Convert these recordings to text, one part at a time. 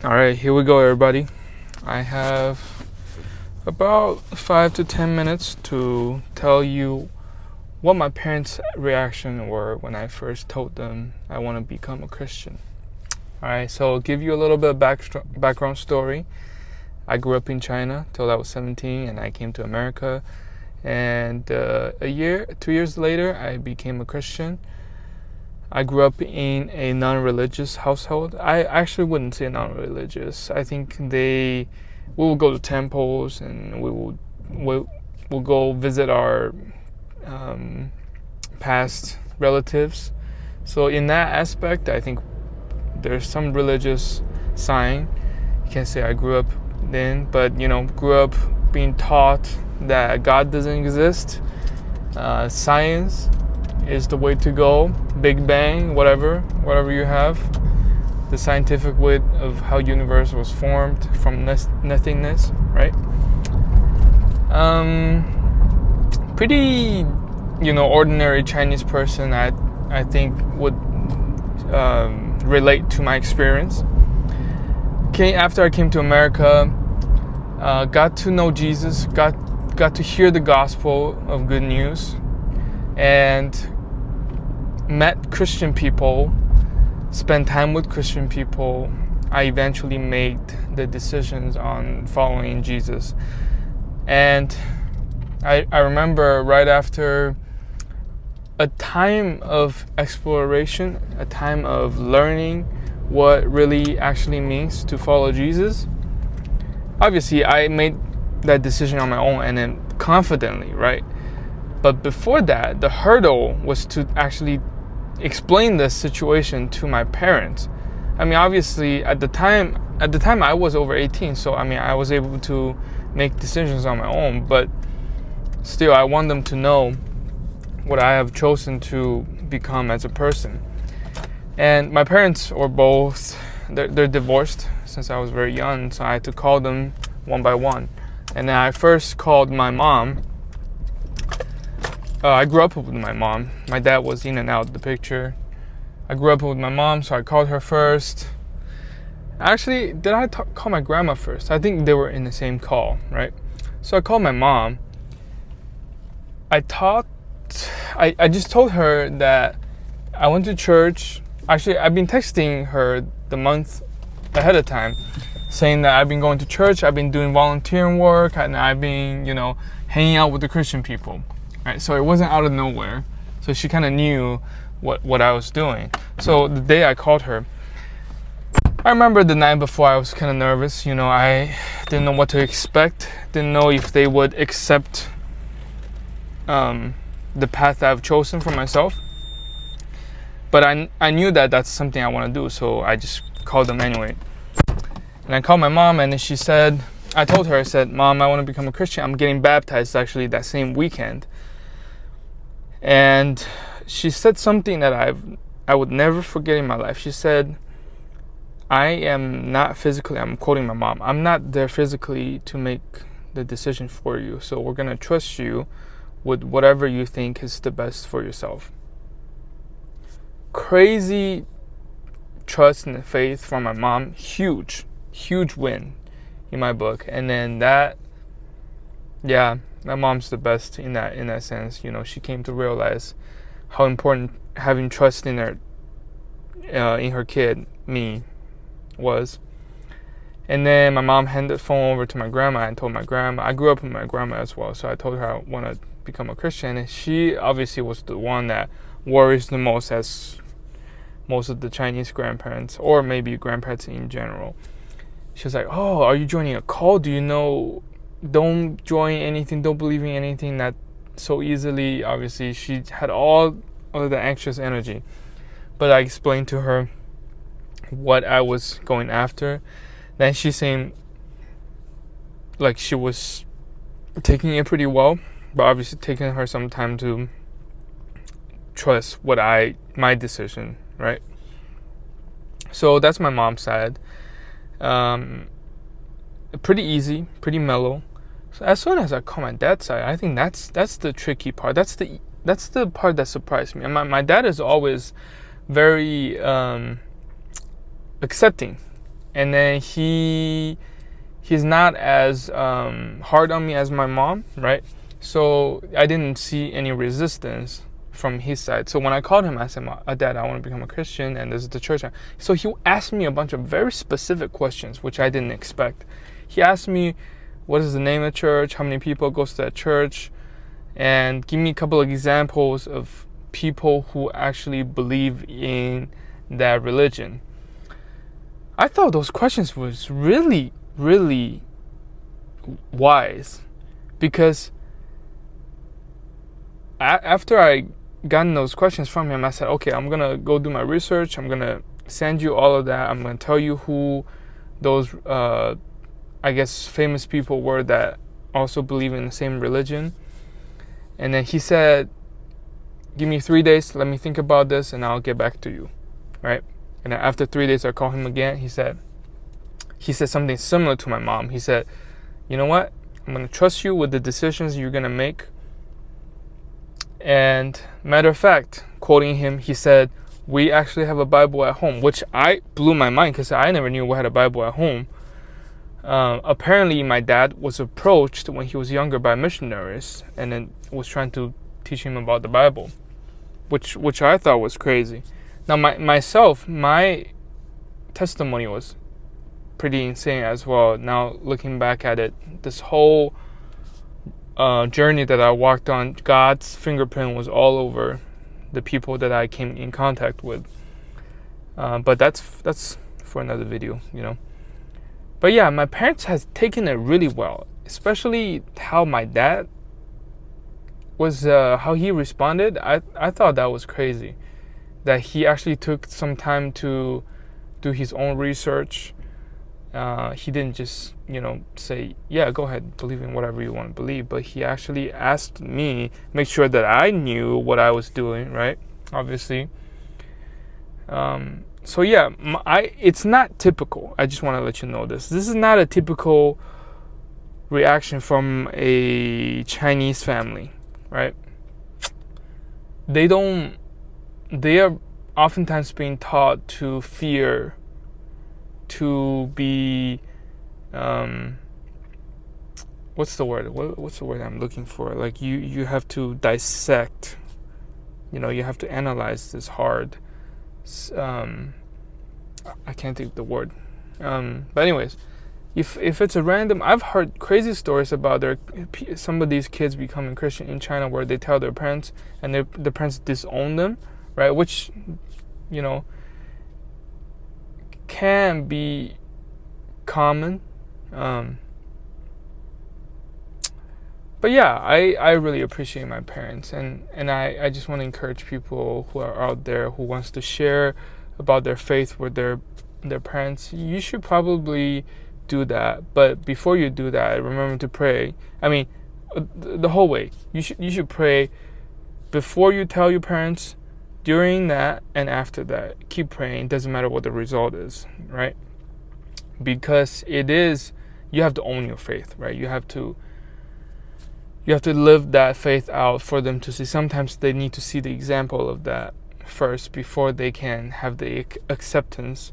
Alright, here we go, everybody. I have about 5 to 10 minutes to tell you what my parents' reaction were when I first told them I want to become a Christian. Alright, so I'll give you a little bit of background story. I grew up in China till I was 17 and I came to America. And 2 years later, I became a Christian. I grew up in a non-religious household. I actually wouldn't say non-religious. I think we will go to temples and we'll go visit our past relatives. So in that aspect, I think there's some religious sign. You can't say I grew up then, but grew up being taught that God doesn't exist. Science is the way to go. Big Bang, whatever you have. The scientific way of how universe was formed from nothingness, right? Pretty, ordinary Chinese person. I think would relate to my experience. After I came to America, got to know Jesus, got to hear the gospel of good news, and met Christian people, spent time with Christian people. I eventually made the decisions on following Jesus. And I remember right after a time of exploration, a time of learning what really actually means to follow Jesus. Obviously, I made that decision on my own and then confidently, right? But before that, the hurdle was to actually explain this situation to my parents. I mean, obviously, at the time I was over 18, so I was able to make decisions on my own, but still I want them to know what I have chosen to become as a person. And my parents are both, they're divorced since I was very young, so I had to call them one by one. And then I first called my mom. I grew up with my mom. My dad was in and out of the picture. I grew up with my mom, so I called her first. Actually, did I call my grandma first? I think they were in the same call, right? So I called my mom. I just told her that I went to church. Actually, I've been texting her the month ahead of time, saying that I've been going to church, I've been doing volunteering work, and I've been, hanging out with the Christian people. Right, so it wasn't out of nowhere. So she kind of knew what I was doing. So the day I called her, I remember the night before I was kind of nervous. I didn't know what to expect. Didn't know if they would accept the path I've chosen for myself. But I knew that that's something I want to do. So I just called them anyway. And I called my mom, and then I told her, I said, Mom, I want to become a Christian. I'm getting baptized actually that same weekend. And she said something that I would never forget in my life. She said, I am not physically, I'm quoting my mom, I'm not there physically to make the decision for you. So we're going to trust you with whatever you think is the best for yourself. Crazy trust and faith from my mom. Huge win in my book. And then my mom's the best in that sense. She came to realize how important having trust in her kid, me, was. And then my mom handed the phone over to my grandma and told my grandma. I grew up with my grandma as well, so I told her I want to become a Christian. And she obviously was the one that worries the most, as most of the Chinese grandparents, or maybe grandparents in general. She was like, oh, are you joining a cult? Don't join anything, don't believe in anything that so easily. Obviously, she had all of the anxious energy. But I explained to her what I was going after. Then she seemed like she was taking it pretty well, but obviously taking her some time to trust my decision, right? So that's my mom's side. Pretty easy, pretty mellow. So as soon as I call my dad's side, I think that's the tricky part. That's the part that surprised me. And my dad is always very accepting and then he's not as hard on me as my mom, right? So I didn't see any resistance from his side. So when I called him, I said, Dad, I want to become a Christian, and this is the church. So he asked me a bunch of very specific questions, which I didn't expect. He asked me, what is the name of the church? How many people goes to that church? And give me a couple of examples of people who actually believe in that religion. I thought those questions was really, really wise, because after I gotten those questions from him, I said, okay, I'm gonna go do my research. I'm gonna send you all of that. I'm gonna tell you who those I guess famous people were that also believe in the same religion. And then he said, give me 3 days, let me think about this, and I'll get back to you, right? And then after 3 days, I called him again. He said something similar to my mom. He said, you know what? I'm gonna trust you with the decisions you're gonna make. And matter of fact, quoting him, he said, we actually have a Bible at home, which I blew my mind because I never knew we had a Bible at home. Apparently, my dad was approached when he was younger by missionaries, and then was trying to teach him about the Bible, which I thought was crazy. Now, my testimony was pretty insane as well. Now, looking back at it, this whole journey that I walked on, God's fingerprint was all over the people that I came in contact with. But that's for another video, you know. But yeah, my parents has taken it really well, especially how my dad was, how he responded. I thought that was crazy, that he actually took some time to do his own research. He didn't just, say, yeah, go ahead, believe in whatever you want to believe. But he actually asked me, make sure that I knew what I was doing, right? Obviously. So yeah, it's not typical. I just want to let you know this. This is not a typical reaction from a Chinese family, right? They are oftentimes being taught to fear, to be, what's the word? What's the word I'm looking for? Like you have to dissect, you have to analyze this hard. I can't think of the word. But anyways, if it's a random, I've heard crazy stories about some of these kids becoming Christian in China, where they tell their parents and the parents disown them, right? Which, can be common. But yeah, I really appreciate my parents, and I just want to encourage people who are out there who wants to share about their faith with their parents. You should probably do that, but before you do that, remember to pray. I mean, the whole way. You should pray before you tell your parents, during that, and after that. Keep praying. Doesn't matter what the result is, right? Because you have to own your faith, right? You have to live that faith out for them to see. Sometimes they need to see the example of that first before they can have the acceptance.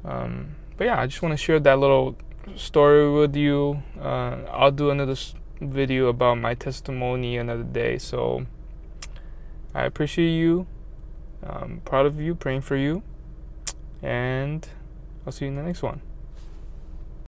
But yeah, I just want to share that little story with you. I'll do another video about my testimony another day. So I appreciate you. I'm proud of you, praying for you. And I'll see you in the next one.